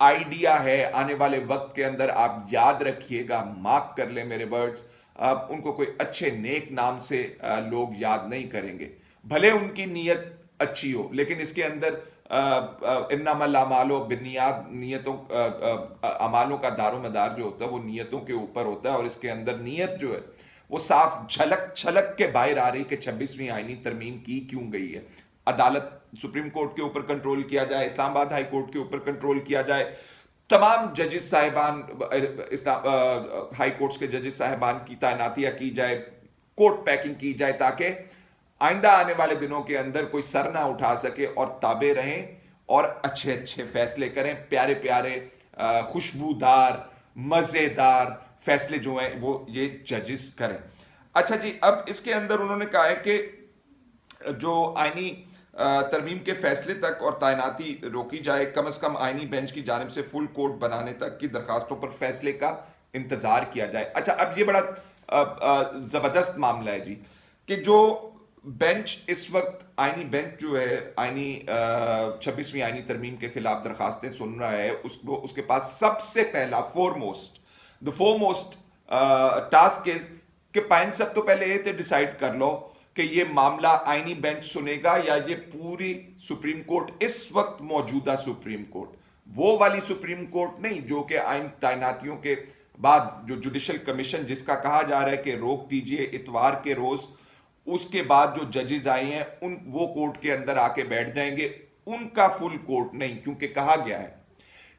Idea ہے آنے والے وقت کے اندر، آپ یاد رکھیے گا، مارک کر لیں میرے ورڈز، ان کو کوئی اچھے نیک نام سے لوگ یاد نہیں کریں گے، بھلے ان کی نیت اچھی ہو، لیکن اس کے اندر انما الاعمال بالنیات، نیتوں اعمالوں کا دار و مدار جو ہوتا ہے وہ نیتوں کے اوپر ہوتا ہے، اور اس کے اندر نیت جو ہے وہ صاف جھلک چھلک کے باہر آ رہی کہ 26ویں آئینی ترمیم کی کیوں گئی ہے۔ عدالت سپریم کورٹ کے اوپر کنٹرول کیا جائے، اسلام آباد ہائی کورٹ کے اوپر کنٹرول کیا جائے، تمام ججز صاحبان ہائی کورٹس کے ججز صاحبان کی تعیناتیاں کی جائے، کورٹ پیکنگ کی جائے، تاکہ آئندہ آنے والے دنوں کے اندر کوئی سر نہ اٹھا سکے اور تابع رہیں اور اچھے اچھے فیصلے کریں، پیارے پیارے خوشبودار مزیدار فیصلے جو ہیں وہ یہ ججز کریں۔ اچھا جی، اب اس کے اندر انہوں نے کہا ہے کہ جو آئینی ترمیم کے فیصلے تک اور تعیناتی روکی جائے، کم از کم آئینی بینچ کی جانب سے فل کورٹ بنانے تک کی درخواستوں پر فیصلے کا انتظار کیا جائے۔ اچھا، اب یہ بڑا زبردست معاملہ ہے جی، کہ جو بینچ اس وقت آئینی بینچ جو ہے آئینی 26ویں آئینی ترمیم کے خلاف درخواستیں سن رہا ہے، اس کے پاس سب سے پہلا فورموسٹ ٹاسک از کہ پائن سب تو پہلے یہ ڈیسائیڈ کر لو کہ یہ معاملہ آئینی بینچ سنے گا یا یہ پوری سپریم کورٹ، اس وقت موجودہ سپریم کورٹ، وہ والی سپریم کورٹ نہیں جو کہ آئین تعیناتیوں کے بعد جو جوڈیشل کمیشن جس کا کہا جا رہا ہے کہ روک دیجئے اتوار کے روز، اس کے بعد جو ججز آئے ہیں وہ کورٹ کے اندر آ کے بیٹھ جائیں گے، ان کا فل کورٹ نہیں، کیونکہ کہا گیا ہے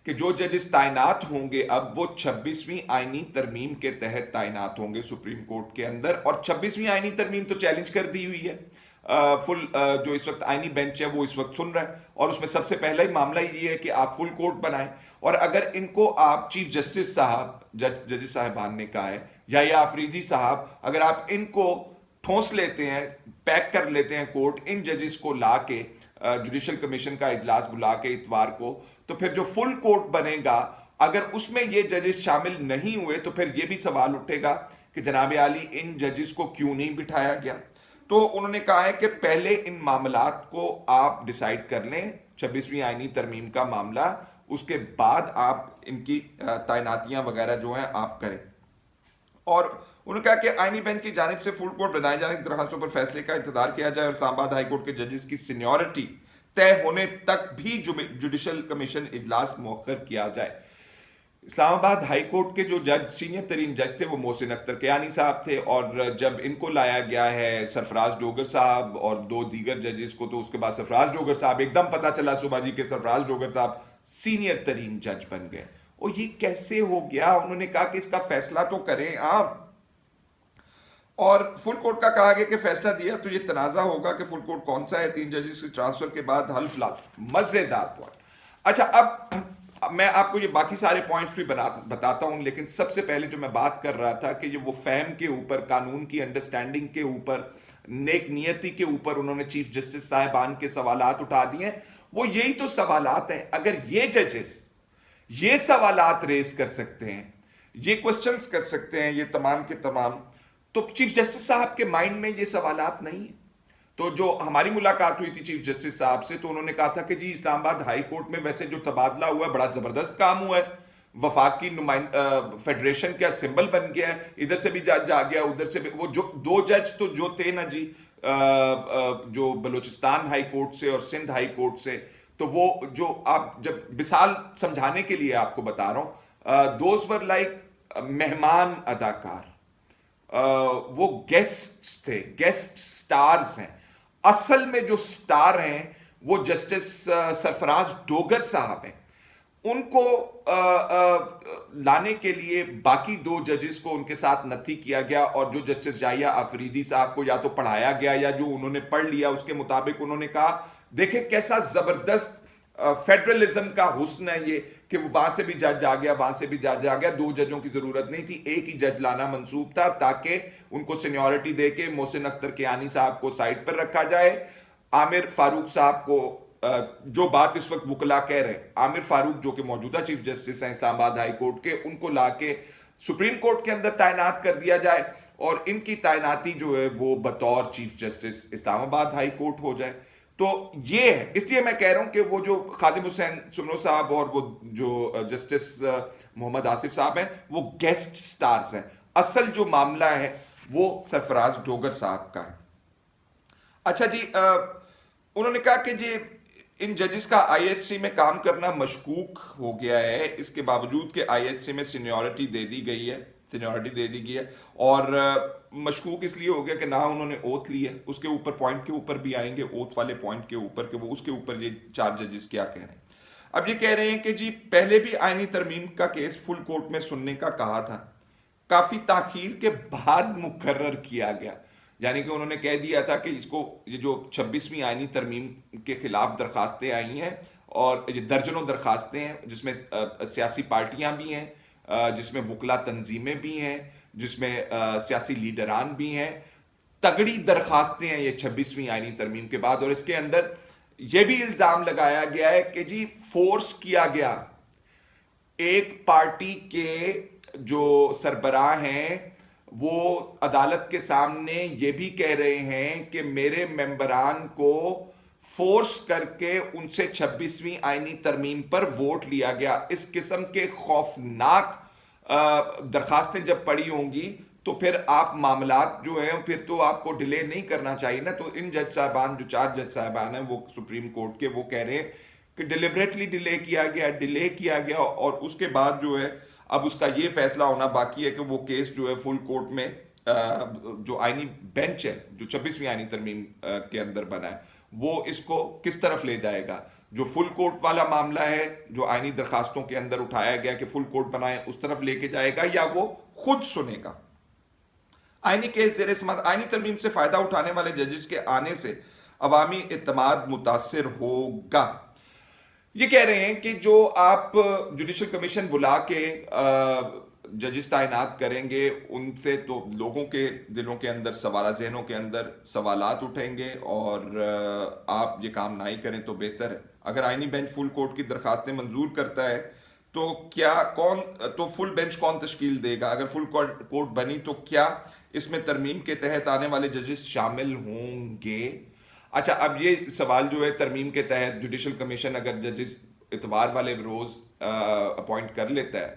کہ جو ججز تعینات ہوں گے اب وہ 26ویں آئینی ترمیم کے تحت تعینات ہوں گے سپریم کورٹ کے اندر، اور 26ویں آئینی ترمیم تو چیلنج کر دی ہوئی ہے، فل جو اس وقت آئینی بینچ ہے وہ اس وقت سن رہا ہے، اور اس میں سب سے پہلا ہی معاملہ یہ ہے کہ آپ فل کورٹ بنائیں، اور اگر ان کو آپ چیف جسٹس صاحب، جج صاحبان نے کہا ہے، یا آفریدی صاحب، اگر آپ ان کو ٹھونس لیتے ہیں، پیک کر لیتے ہیں کورٹ، ان ججز کو لا کے جوڈیشل کمیشن کا اجلاس بلا کے اتوار کو، تو پھر جو فل کورٹ بنے گا اگر اس میں یہ ججز شامل نہیں ہوئے تو پھر یہ بھی سوال اٹھے گا کہ جناب عالی ان ججز کو کیوں نہیں بٹھایا گیا۔ تو انہوں نے کہا ہے کہ پہلے ان معاملات کو آپ ڈیسائیڈ کر لیں، 26ویں آئینی ترمیم کا معاملہ، اس کے بعد آپ ان کی تعیناتیاں وغیرہ جو ہیں آپ کریں۔ اور انہوں نے کہا کہ آئینی بینچ کی جانب سے فل کورٹ بنائے جانے کی درخواستوں پر فیصلے کا انتظار کیا جائے، اور اسلام آباد ہائی کورٹ کے ججز کی سینیورٹی طے ہونے تک بھی جوڈیشل کمیشن اجلاس مؤخر کیا جائے۔ اسلام آباد ہائی کورٹ کے جو جج سینئر ترین جج تھے وہ محسن اختر کیانی صاحب تھے، اور جب ان کو لایا گیا ہے سرفراز ڈوگر صاحب اور دو دیگر ججز کو، تو اس کے بعد سرفراز ڈوگر صاحب ایک دم پتہ چلا صبح جی کہ سرفراز ڈوگر صاحب سینئر ترین جج بن گئے۔ اور یہ کیسے ہو گیا؟ انہوں نے کہا کہ اس کا فیصلہ تو کریں آپ، اور فل کورٹ کا کہا گیا کہ فیصلہ دیا تو یہ تنازع ہوگا کہ فل کورٹ کون سا ہے، 3 ججز کی ٹرانسفر کے بعد حل فلال۔ مزیدار پوائنٹ۔ اچھا، اب میں آپ کو یہ باقی سارے پوائنٹس بھی بتاتا ہوں، لیکن سب سے پہلے جو میں بات کر رہا تھا کہ یہ وہ فہم کے اوپر، قانون کی انڈرسٹینڈنگ کے اوپر، نیک نیتی کے اوپر انہوں نے چیف جسٹس صاحبان کے سوالات اٹھا دیے ہیں، وہ یہی تو سوالات ہیں۔ اگر یہ ججز یہ سوالات ریز کر سکتے ہیں، یہ کوسچنز کر سکتے ہیں، یہ تمام کے تمام، تو چیف جسٹس صاحب کے مائنڈ میں یہ سوالات نہیں ہیں۔ تو جو ہماری ملاقات ہوئی تھی چیف جسٹس صاحب سے، تو انہوں نے کہا تھا کہ جی اسلام آباد ہائی کورٹ میں ویسے جو تبادلہ ہوا ہے بڑا زبردست کام ہوا ہے، وفاق کی فیڈریشن کا سمبل بن گیا ہے، ادھر سے بھی جج آ گیا، ادھر سے بھی، وہ جو 2 جج تو جو تھے نا جی جو بلوچستان ہائی کورٹ سے اور سندھ ہائی کورٹ سے، تو وہ جو آپ جب مثال سمجھانے کے لیے آپ کو بتا رہا ہوں، دوز ور لائک مہمان اداکار، وہ گیسٹ تھے، گیسٹ سٹارز ہیں۔ اصل میں جو سٹار ہیں وہ جسٹس سرفراز ڈوگر صاحب ہیں، ان کو لانے کے لیے باقی 2 ججز کو ان کے ساتھ نتھی کیا گیا، اور جو جسٹس یحییٰ آفریدی صاحب کو یا تو پڑھایا گیا یا جو انہوں نے پڑھ لیا اس کے مطابق انہوں نے کہا دیکھیں کیسا زبردست فیڈرلزم کا حسن ہے یہ، کہ وہاں سے بھی جج آ گیا، وہاں سے بھی جج آ گیا، 2 ججوں کی ضرورت نہیں تھی، ایک ہی جج لانا منسوب تھا تاکہ ان کو سینیورٹی دے کے محسن اختر کیانی صاحب کو سائڈ پر رکھا جائے، عامر فاروق صاحب کو، جو بات اس وقت وکلا کہہ رہے ہیں، عامر فاروق جو کہ موجودہ چیف جسٹس ہیں اسلام آباد ہائی کورٹ کے، ان کو لا کے سپریم کورٹ کے اندر تعینات کر دیا جائے، اور ان کی تعیناتی جو ہے وہ بطور چیف جسٹس اسلام آباد ہائی کورٹ ہو جائے۔ تو یہ ہے، اس لیے میں کہہ رہا ہوں کہ وہ جو خادم حسین سمرو صاحب اور وہ جو جسٹس محمد آصف صاحب ہیں وہ گیسٹ سٹارز ہیں، اصل جو معاملہ ہے وہ سرفراز ڈوگر صاحب کا ہے۔ اچھا جی، انہوں نے کہا کہ جی ان ججز کا آئی ایس سی میں کام کرنا مشکوک ہو گیا ہے، اس کے باوجود کہ آئی ایس سی میں سینیورٹی دے دی گئی ہے اور مشکوک اس لیے ہو گیا کہ نہ انہوں نے اوتھ لی ہے، اس کے اوپر پوائنٹ کے اوپر بھی آئیں گے، اوتھ والے پوائنٹ کے اوپر کہ وہ اس کے اوپر یہ 4 ججز کیا کہہ رہے ہیں۔ اب یہ کہہ رہے ہیں کہ جی پہلے بھی آئینی ترمیم کا کیس فل کورٹ میں سننے کا کہا تھا، کافی تاخیر کے بعد مقرر کیا گیا، یعنی کہ انہوں نے کہہ دیا تھا کہ اس کو یہ جو 26ویں آئینی ترمیم کے خلاف درخواستیں آئی ہیں اور یہ درجنوں درخواستیں ہیں جس میں سیاسی پارٹیاں بھی ہیں، جس میں وکلا تنظیمیں بھی ہیں، جس میں سیاسی لیڈران بھی ہیں، تگڑی درخواستیں ہیں یہ 26ویں آئینی ترمیم کے بعد، اور اس کے اندر یہ بھی الزام لگایا گیا ہے کہ جی فورس کیا گیا، ایک پارٹی کے جو سربراہ ہیں وہ عدالت کے سامنے یہ بھی کہہ رہے ہیں کہ میرے ممبران کو فورس کر کے ان سے 26ویں آئینی ترمیم پر ووٹ لیا گیا۔ اس قسم کے خوفناک درخواستیں جب پڑی ہوں گی تو پھر آپ معاملات جو ہیں پھر تو آپ کو ڈیلے نہیں کرنا چاہیے نا۔ تو ان جج صاحبان جو 4 جج صاحبان ہیں وہ سپریم کورٹ کے، وہ کہہ رہے ہیں کہ ڈیلیبریٹلی ڈیلے کیا گیا اور اس کے بعد جو ہے اب اس کا یہ فیصلہ ہونا باقی ہے کہ وہ کیس جو ہے فل کورٹ میں جو آئینی بینچ ہے جو 26ویں آئینی ترمیم کے اندر بنا ہے وہ اس کو کس طرف لے جائے گا۔ جو فل کورٹ والا معاملہ ہے جو آئینی درخواستوں کے اندر اٹھایا گیا کہ فل کورٹ بنائیں، اس طرف لے کے جائے گا یا وہ خود سنے گا۔ آئینی کیس زیر سماعت، آئینی ترمیم سے فائدہ اٹھانے والے ججز کے آنے سے عوامی اعتماد متاثر ہوگا۔ یہ کہہ رہے ہیں کہ جو آپ جوڈیشل کمیشن بلا کے ججز تعینات کریں گے ان سے تو لوگوں کے دلوں کے اندر ذہنوں کے اندر سوالات اٹھیں گے اور آپ یہ کام نہ ہی کریں تو بہتر ہے۔ اگر آئینی بینچ فل کورٹ کی درخواستیں منظور کرتا ہے تو فل بینچ کون تشکیل دے گا؟ اگر فل کورٹ بنی تو کیا اس میں ترمیم کے تحت آنے والے ججز شامل ہوں گے؟ اچھا، اب یہ سوال جو ہے ترمیم کے تحت جوڈیشل کمیشن اگر ججز اتوار والے روز اپوائنٹ کر لیتا ہے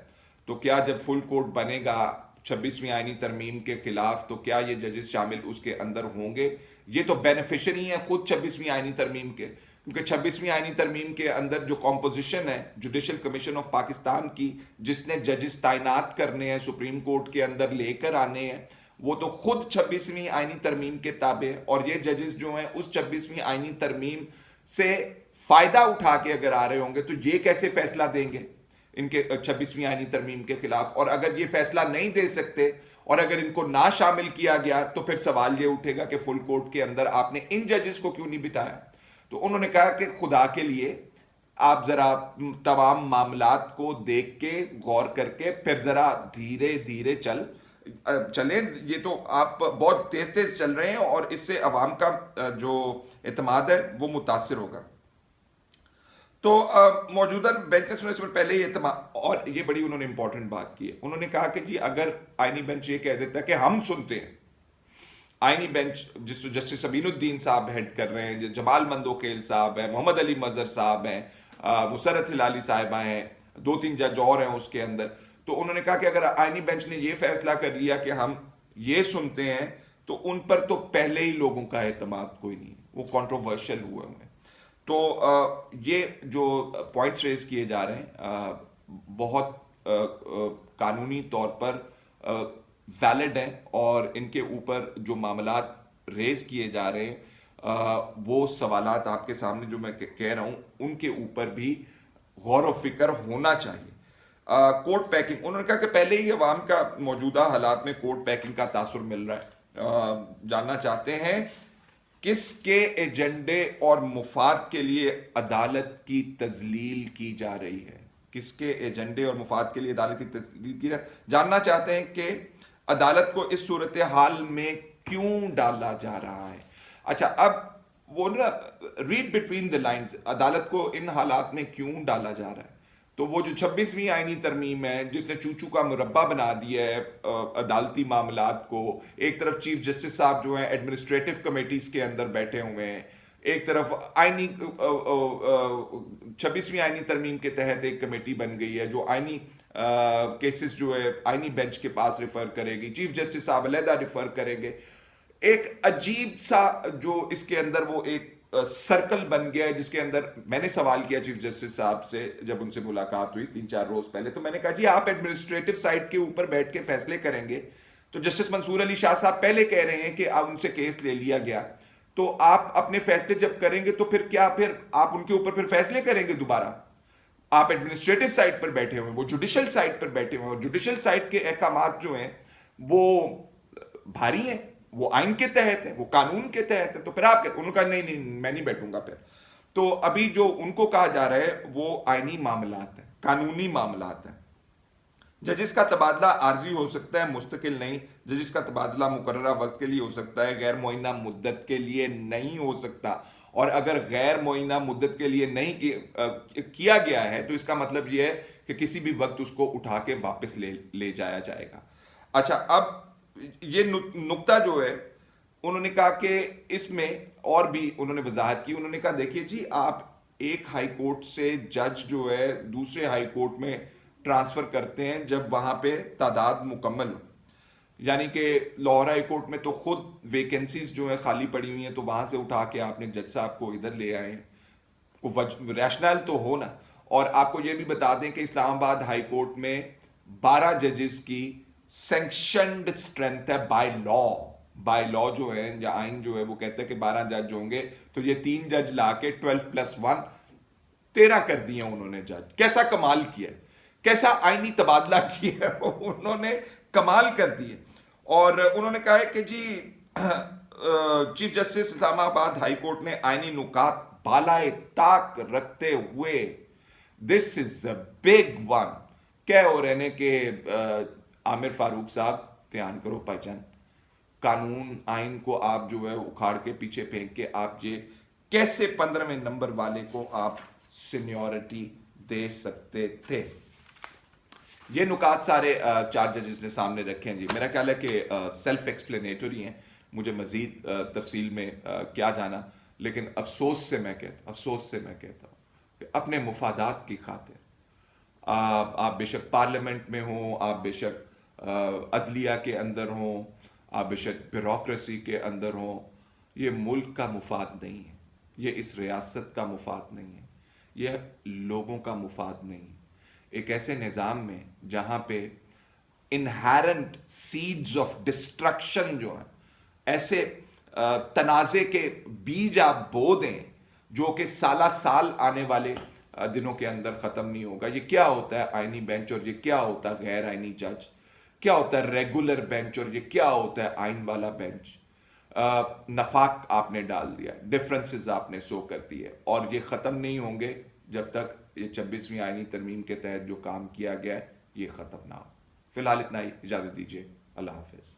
تو کیا جب فل کورٹ بنے گا 26ویں آئینی ترمیم کے خلاف تو کیا یہ ججز شامل اس کے اندر ہوں گے؟ یہ تو بینیفیشری ہیں خود 26ویں آئینی ترمیم کے، کیونکہ 26ویں آئینی ترمیم کے اندر جو کمپوزیشن ہے جوڈیشل کمیشن آف پاکستان کی جس نے ججز تعینات کرنے ہیں سپریم کورٹ کے اندر لے کر آنے ہیں، وہ تو خود 26ویں آئینی ترمیم کے تابع، اور یہ ججز جو ہیں اس 26ویں آئینی ترمیم سے فائدہ اٹھا کے اگر آ رہے ہوں گے تو یہ کیسے فیصلہ دیں گے ان کے 26ویں آئینی ترمیم کے خلاف؟ اور اگر یہ فیصلہ نہیں دے سکتے اور اگر ان کو نہ شامل کیا گیا تو پھر سوال یہ اٹھے گا کہ فل کورٹ کے اندر آپ نے ان ججز کو کیوں نہیں بتایا؟ تو انہوں نے کہا کہ خدا کے لیے آپ ذرا تمام معاملات کو دیکھ کے غور کر کے پھر ذرا دھیرے دھیرے چلیں، یہ تو آپ بہت تیز چل رہے ہیں اور اس سے عوام کا جو اعتماد ہے وہ متاثر ہوگا۔ تو موجودہ بینچ نے سننے سے پہلے یہ اعتماد، اور یہ بڑی انہوں نے امپورٹنٹ بات کی ہے، انہوں نے کہا کہ جی اگر آئینی بینچ یہ کہہ دیتا ہے کہ ہم سنتے ہیں، آئینی بینچ جسٹس امین الدین صاحب ہیڈ کر رہے ہیں، جمال مندوخیل صاحب ہیں، محمد علی مظہر صاحب ہیں، مسرت ہلالی صاحبہ ہیں، 2-3 جج اور ہیں اس کے اندر، تو انہوں نے کہا کہ اگر آئینی بینچ نے یہ فیصلہ کر لیا کہ ہم یہ سنتے ہیں تو ان پر تو پہلے ہی لوگوں کا اعتماد کوئی نہیں، وہ کنٹروورشل ہوئے ہیں۔ تو یہ جو پوائنٹس ریز کیے جا رہے ہیں بہت قانونی طور پر ویلڈ ہیں اور ان کے اوپر جو معاملات ریز کیے جا رہے ہیں وہ سوالات آپ کے سامنے جو میں کہہ رہا ہوں ان کے اوپر بھی غور و فکر ہونا چاہیے۔ کورٹ پیکنگ، انہوں نے کہا کہ پہلے ہی عوام کا موجودہ حالات میں کورٹ پیکنگ کا تاثر مل رہا ہے، جاننا چاہتے ہیں کس کے ایجنڈے اور مفاد کے لیے عدالت کی تذلیل کی جا رہی ہے، کس کے ایجنڈے اور مفاد کے لیے عدالت کی تذلیل کی جا رہی ہے، جاننا چاہتے ہیں کہ عدالت کو اس صورتحال میں کیوں ڈالا جا رہا ہے۔ اچھا، اب وہ نا ریڈ بٹوین دا لائنز، عدالت کو ان حالات میں کیوں ڈالا جا رہا ہے، تو وہ جو 26ویں آئینی ترمیم ہے جس نے چوچو کا مربع بنا دیا ہے عدالتی معاملات کو، ایک طرف چیف جسٹس صاحب جو ہیں ایڈمنسٹریٹو کمیٹیز کے اندر بیٹھے ہوئے ہیں، ایک طرف آئینی 26ویں آئینی ترمیم کے تحت ایک کمیٹی بن گئی ہے جو آئینی کیسز جو ہے آئینی بینچ کے پاس ریفر کرے گی، چیف جسٹس صاحب علیحدہ ریفر کریں گے. ایک عجیب سا جو اس کے اندر وہ ایک سرکل بن گیا ہے، جس کے اندر میں نے سوال کیا چیف جسٹس صاحب سے جب ان سے ملاقات ہوئی 3-4 روز پہلے، تو میں نے کہا جی آپ ایڈمنسٹریٹو سائٹ کے اوپر بیٹھ کے فیصلے کریں گے، تو جسٹس منصور علی شاہ صاحب پہلے کہہ رہے ہیں کہ اب ان سے کیس لے لیا گیا، تو آپ اپنے فیصلے جب کریں گے تو پھر کیا پھر آپ ان کے اوپر پھر فیصلے کریں گے دوبارہ؟ آپ ایڈمنسٹریٹو سائٹ پر بیٹھے ہوئے، وہ جوڈیشل سائٹ پر بیٹھے ہوئے، اور جوڈیشل سائٹ کے احکامات جو ہیں وہ بھاری ہیں، وہ آئین کے تحت ہے، وہ قانون کے تحت ہے. تو پھر آپ انہوں نے کہا نہیں نہیں میں نہیں بیٹھوں گا پھر. تو ابھی جو ان کو کہا جا رہا ہے وہ آئینی معاملات ہیں، قانونی معاملات ہیں. ججز کا تبادلہ عارضی ہو سکتا ہے، مستقل نہیں. ججز کا تبادلہ مقررہ وقت کے لیے ہو سکتا ہے، غیر معینہ مدت کے لیے نہیں ہو سکتا. اور اگر غیر معینہ مدت کے لیے نہیں کیا گیا ہے تو اس کا مطلب یہ ہے کہ کسی بھی وقت اس کو اٹھا کے واپس لے جایا جائے گا. اچھا، اب یہ نقطہ جو ہے انہوں نے کہا کہ اس میں اور بھی انہوں نے وضاحت کی. انہوں نے کہا دیکھیے جی آپ ایک ہائی کورٹ سے جج جو ہے دوسرے ہائی کورٹ میں ٹرانسفر کرتے ہیں جب وہاں پہ تعداد مکمل ہو. یعنی کہ لاہور ہائی کورٹ میں تو خود ویکنسیز جو ہیں خالی پڑی ہوئی ہیں، تو وہاں سے اٹھا کے آپ نے جج صاحب کو ادھر لے آئے، کوئی ریشنل تو ہو نا. اور آپ کو یہ بھی بتا دیں کہ اسلام آباد ہائی کورٹ میں 12 ججز کی سینکشنڈ اسٹرینتھ ہے بائی لا جو ہے یا آئین جو ہے وہ کہتا ہے کہ 12 جج ہوں گے. تو یہ 3 جج لا کے 12+1 13 کر دیے انہوں نے جج. کیسا کمال کیا، کیسا آئینی تبادلہ کیا انہوں نے، کمال کر دیے. اور انہوں نے کہا ہے کہ جی چیف جسٹس اسلام آباد ہائی کورٹ نے آئینی نکات بالائے طاق رکھتے ہوئے دس از اے بگ ون کہہ ہو رہے ہیں کہ عامر فاروق صاحب دھیان کرو پہچان، قانون آئین کو آپ جو ہے اکھاڑ کے پیچھے پھینک کے آپ یہ کیسے 15ویں نمبر والے کو آپ سینیورٹی دے سکتے تھے. یہ نکات سارے 4 ججز نے سامنے رکھے ہیں. جی میرا خیال ہے کہ سیلف ایکسپلینیٹری ہیں، مجھے مزید تفصیل میں کیا جانا، لیکن افسوس سے میں کہتا ہوں کہ اپنے مفادات کی خاطر آپ بے شک پارلیمنٹ میں ہوں، آپ بے شک عدلیہ کے اندر ہوں، آپ بے شک بیوروکریسی کے اندر ہوں، یہ ملک کا مفاد نہیں ہے، یہ اس ریاست کا مفاد نہیں ہے، یہ لوگوں کا مفاد نہیں ہے. ایک ایسے نظام میں جہاں پہ انہیرنٹ سیڈز آف ڈسٹرکشن جو ہیں، ایسے تنازع کے بیج آپ بو دیں جو کہ سالہ سال آنے والے دنوں کے اندر ختم نہیں ہوگا. یہ کیا ہوتا ہے آئینی بینچ، اور یہ کیا ہوتا ہے غیر آئینی جج، کیا ہوتا ہے ریگولر بینچ، اور یہ کیا ہوتا ہے آئین والا بینچ. نفاق آپ نے ڈال دیا، ڈفرنسز آپ نے سو کر دیے، اور یہ ختم نہیں ہوں گے جب تک یہ 26ویں آئینی ترمیم کے تحت جو کام کیا گیا ہے یہ ختم نہ ہو. فی الحال اتنا ہی، اجازت دیجیے، اللہ حافظ.